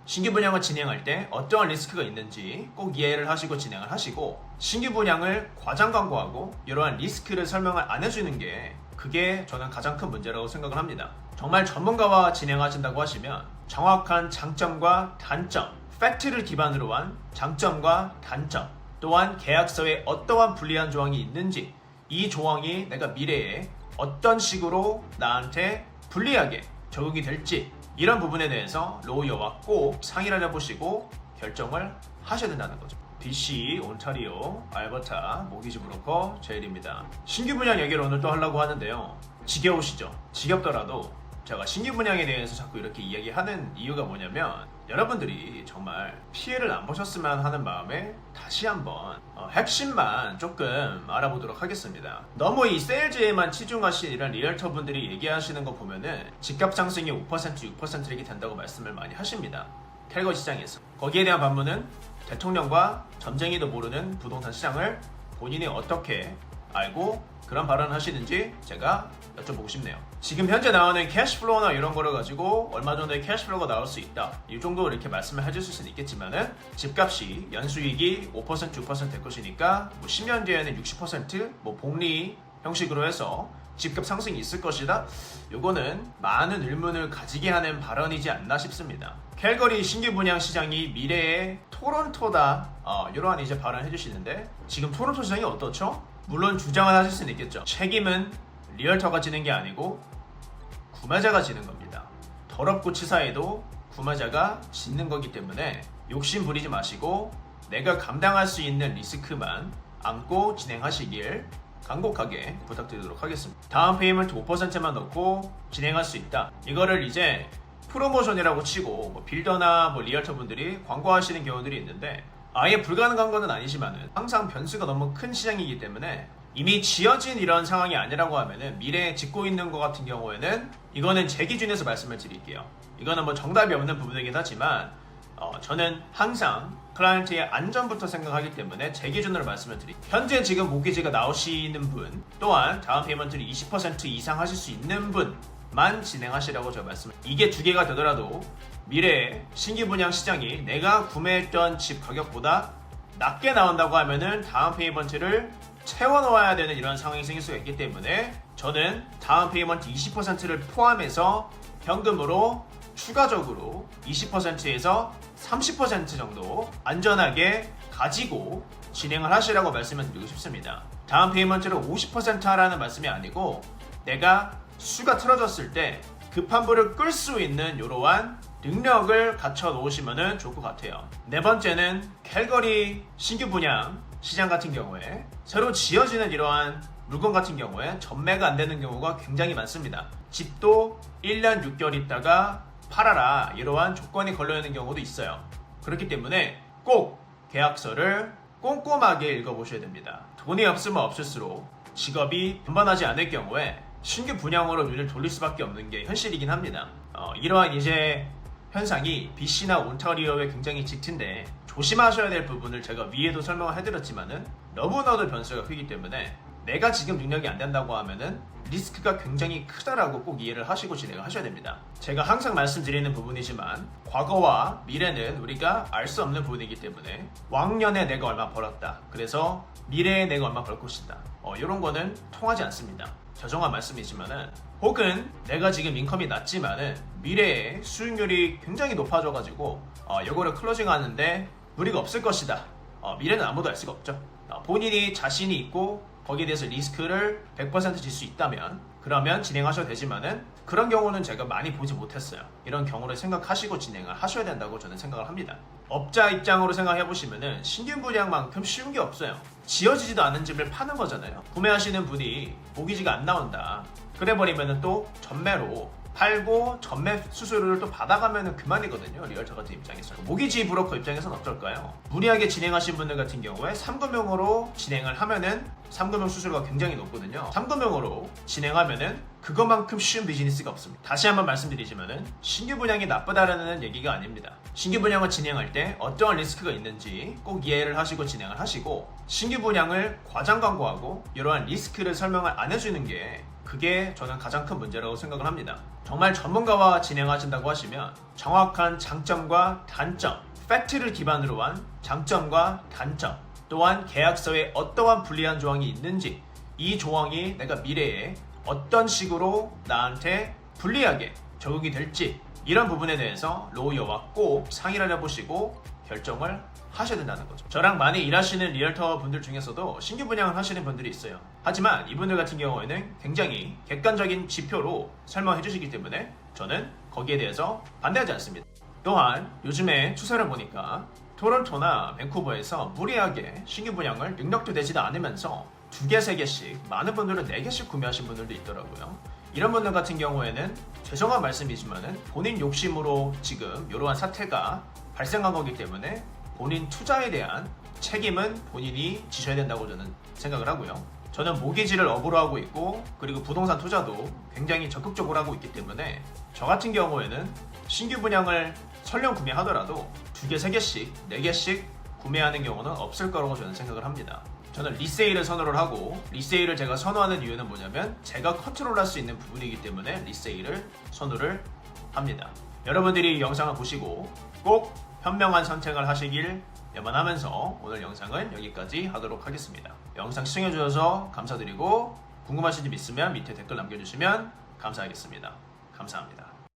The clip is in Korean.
신규 분양을 진행할 때 어떠한 리스크가 있는지 꼭 이해를 하시고 진행을 하시고, 신규 분양을 과장 광고하고 이러한 리스크를 설명을 안 해주는 게 그게 저는 가장 큰 문제라고 생각을 합니다. 정말 전문가와 진행하신다고 하시면 정확한 장점과 단점, 팩트를 기반으로 한 장점과 단점, 또한 계약서에 어떠한 불리한 조항이 있는지, 이 조항이 내가 미래에 어떤 식으로 나한테 불리하게 적용이 될지, 이런 부분에 대해서 로이어와 꼭 상의를 해보시고 결정을 하셔야 된다는 거죠. BC, 온타리오, 알버타, 모기지 브로커 제일입니다. 신규 분양 얘기를 오늘 또 하려고 하는데요. 지겨우시죠? 지겹더라도 제가 신규 분양에 대해서 자꾸 이렇게 이야기하는 이유가 뭐냐면, 여러분들이 정말 피해를 안 보셨으면 하는 마음에 다시 한번 핵심만 조금 알아보도록 하겠습니다. 너무 이 세일즈에만 치중하신 이런 리얼터 분들이 얘기하시는 거 보면은 집값 상승이 5%, 6% 이렇게 된다고 말씀을 많이 하십니다. 캘거 시장에서. 거기에 대한 반문은 대통령과 점쟁이도 모르는 부동산 시장을 본인이 어떻게 알고 그런 발언을 하시는지 제가 여쭤보고 싶네요. 지금 현재 나오는 캐시플로우나 이런 거를 가지고 얼마 정도의 캐시플로우가 나올 수 있다, 이 정도 이렇게 말씀을 해주실 수는 있겠지만은, 집값이 연수익이 5%, 6% 될 것이니까 10년 뒤에는 60% 복리 형식으로 해서 집값 상승이 있을 것이다, 요거는 많은 의문을 가지게 하는 발언이지 않나 싶습니다. 캘거리 신규 분양 시장이 미래의 토론토다, 이러한 이제 발언을 해주시는데, 지금 토론토 시장이 어떻죠? 물론 주장을 하실 수는 있겠죠. 책임은 리얼터가 지는 게 아니고 구매자가 지는 겁니다. 더럽고 치사해도 구매자가 짓는 거기 때문에 욕심 부리지 마시고 내가 감당할 수 있는 리스크만 안고 진행하시길 간곡하게 부탁드리도록 하겠습니다. 다음 페이먼트 5%만 넣고 진행할 수 있다, 이거를 이제 프로모션이라고 치고 빌더나 리얼터 분들이 광고하시는 경우들이 있는데, 아예 불가능한 건 아니지만은 항상 변수가 너무 큰 시장이기 때문에 이미 지어진 이런 상황이 아니라고 하면은 미래에 짓고 있는 것 같은 경우에는, 이거는 제 기준에서 말씀을 드릴게요. 이거는 정답이 없는 부분이긴 하지만 저는 항상 클라이언트의 안전부터 생각하기 때문에 제 기준으로 말씀을 드릴게요. 현재 지금 모기지가 나오시는 분, 또한 다음 페이먼트를 20% 이상 하실 수 있는 분만 진행하시라고 제가 말씀을, 이게 두 개가 되더라도 미래에 신규 분양 시장이 내가 구매했던 집 가격보다 낮게 나온다고 하면은 다음 페이먼트를 채워넣어야 되는 이런 상황이 생길 수가 있기 때문에, 저는 다음 페이먼트 20%를 포함해서 현금으로 추가적으로 20%에서 30% 정도 안전하게 가지고 진행을 하시라고 말씀을 드리고 싶습니다. 다음 페이먼트를 50% 하라는 말씀이 아니고, 내가 수가 틀어졌을 때 급한 불을 끌 수 있는 이러한 능력을 갖춰 놓으시면 좋을 것 같아요. 네 번째는 캘거리 신규 분양 시장 같은 경우에 새로 지어지는 이러한 물건 같은 경우에 전매가 안 되는 경우가 굉장히 많습니다. 집도 1년 6개월 있다가 팔아라, 이러한 조건이 걸려있는 경우도 있어요. 그렇기 때문에 꼭 계약서를 꼼꼼하게 읽어보셔야 됩니다. 돈이 없으면 없을수록 직업이 분반하지 않을 경우에 신규 분양으로 눈을 돌릴 수밖에 없는 게 현실이긴 합니다. 이러한 이제 현상이 BC나 온타리오에 굉장히 짙은데, 조심하셔야 될 부분을 제가 위에도 설명을 해드렸지만은 너무나도 변수가 크기 때문에 내가 지금 능력이 안 된다고 하면은 리스크가 굉장히 크다라고 꼭 이해를 하시고 진행을 하셔야 됩니다. 제가 항상 말씀드리는 부분이지만 과거와 미래는 우리가 알 수 없는 부분이기 때문에, 왕년에 내가 얼마 벌었다, 그래서 미래에 내가 얼마 벌 것이다, 이런 거는 통하지 않습니다. 죄송한 말씀이지만은, 혹은 내가 지금 인컴이 낮지만은 미래에 수익률이 굉장히 높아져가지고 이거를 클로징 하는데 무리가 없을 것이다, 미래는 아무도 알 수가 없죠. 본인이 자신이 있고 거기에 대해서 리스크를 100% 질 수 있다면 그러면 진행하셔도 되지만은, 그런 경우는 제가 많이 보지 못했어요. 이런 경우를 생각하시고 진행을 하셔야 된다고 저는 생각을 합니다. 업자 입장으로 생각해 보시면은 신규 분양만큼 쉬운 게 없어요. 지어지지도 않은 집을 파는 거잖아요. 구매하시는 분이 모기지가 안 나온다, 그래버리면은 또 전매로 팔고 전매 수수료를 또 받아가면은 그만이거든요. 리얼터 같은 입장에서. 모기지 브로커 입장에서는 어떨까요? 무리하게 진행하신 분들 같은 경우에 3금융으로 진행을 하면은 3금융 수수료가 굉장히 높거든요. 3금융으로 진행하면은 그것만큼 쉬운 비즈니스가 없습니다. 다시 한번 말씀드리지만은 신규 분양이 나쁘다라는 얘기가 아닙니다. 신규 분양을 진행할 때 어떠한 리스크가 있는지 꼭 이해를 하시고 진행을 하시고, 신규 분양을 과장 광고하고 이러한 리스크를 설명을 안 해주는 게 그게 저는 가장 큰 문제라고 생각을 합니다. 정말 전문가와 진행하신다고 하시면 정확한 장점과 단점, 팩트를 기반으로 한 장점과 단점, 또한 계약서에 어떠한 불리한 조항이 있는지, 이 조항이 내가 미래에 어떤 식으로 나한테 불리하게 적용이 될지, 이런 부분에 대해서 로이어와 꼭 상의를 해보시고 결정을 하셔야 된다는 거죠. 저랑 많이 일하시는 리얼터 분들 중에서도 신규 분양을 하시는 분들이 있어요. 하지만 이분들 같은 경우에는 굉장히 객관적인 지표로 설명해 주시기 때문에 저는 거기에 대해서 반대하지 않습니다. 또한 요즘에 추세를 보니까 토론토나 밴쿠버에서 무리하게 신규 분양을 능력도 되지도 않으면서 2개, 3개씩, 많은 분들은 4개씩 구매하신 분들도 있더라고요. 이런 분들 같은 경우에는 죄송한 말씀이지만 본인 욕심으로 지금 이러한 사태가 발생한 거기 때문에 본인 투자에 대한 책임은 본인이 지셔야 된다고 저는 생각을 하고요. 저는 모기지를 업으로 하고 있고, 그리고 부동산 투자도 굉장히 적극적으로 하고 있기 때문에 저 같은 경우에는 신규 분양을 설령 구매하더라도 2개, 3개씩, 4개씩 구매하는 경우는 없을 거라고 저는 생각을 합니다. 저는 리세일을 선호를 하고, 리세일을 제가 선호하는 이유는 뭐냐면 제가 컨트롤할 수 있는 부분이기 때문에 리세일을 선호를 합니다. 여러분들이 이 영상을 보시고 꼭 현명한 선택을 하시길 염원하면서 오늘 영상은 여기까지 하도록 하겠습니다. 영상 시청해주셔서 감사드리고, 궁금하신 점 있으면 밑에 댓글 남겨주시면 감사하겠습니다. 감사합니다.